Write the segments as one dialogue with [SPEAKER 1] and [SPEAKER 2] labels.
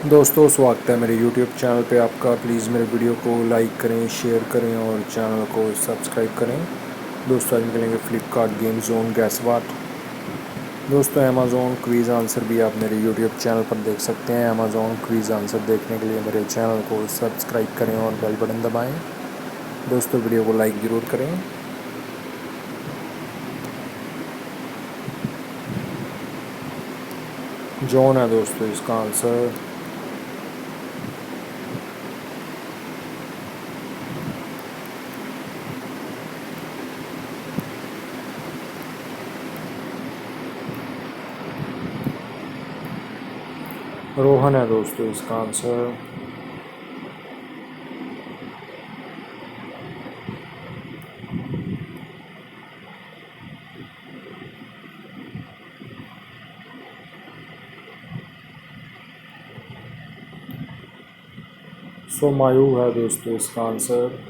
[SPEAKER 1] दोस्तों स्वागत है मेरे YouTube चैनल पे आपका। प्लीज़ मेरे वीडियो को लाइक करें, शेयर करें और चैनल को सब्सक्राइब करें। दोस्तों आज निकलेंगे फ्लिपकार्ट गेम जोन गैस वाट। दोस्तों अमेज़ॉन क्विज़ आंसर भी आप मेरे YouTube चैनल पर देख सकते हैं। अमेज़ॉन क्विज़ आंसर देखने के लिए मेरे चैनल को सब्सक्राइब करें और बेल बटन दबाएँ। दोस्तों वीडियो को लाइक ज़रूर करें। जॉन है दोस्तों इसका आंसर। रोहन है दोस्तों इसका आंसर। सोमायु है दोस्तों इसका आंसर।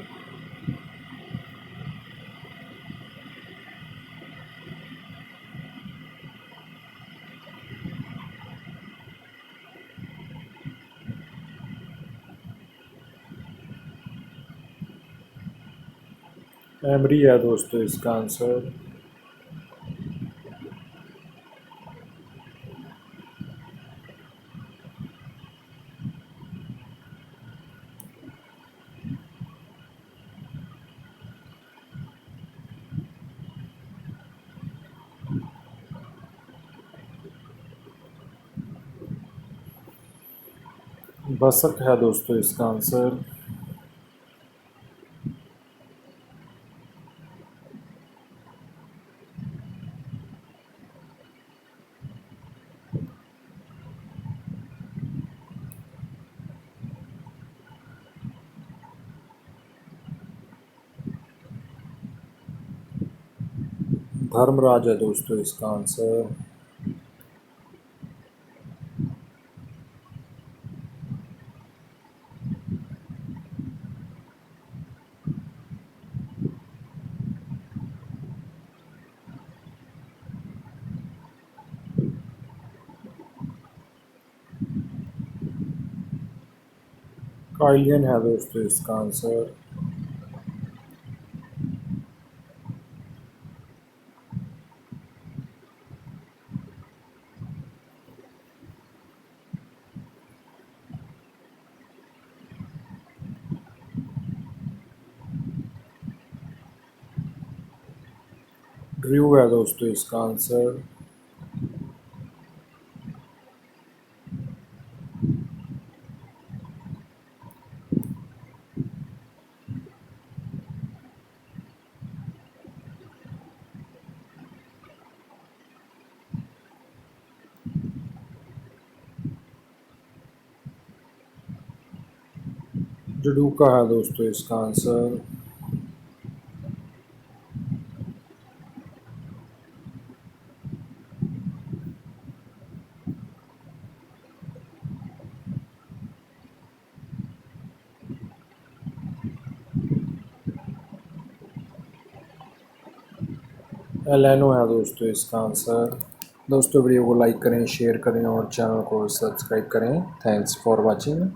[SPEAKER 1] एमरी है दोस्तों इसका आंसर। बसक है दोस्तों इसका आंसर। धर्मराज है दोस्तों इसका आंसर। काइलियन है दोस्तों इसका आंसर। ड्रू है दोस्तों इसका आंसर। जडूका है दोस्तों इसका आंसर। एलेनो है दोस्तों इसका आंसर। दोस्तों वीडियो को लाइक करें, शेयर करें और चैनल को सब्सक्राइब करें। Thanks for watching.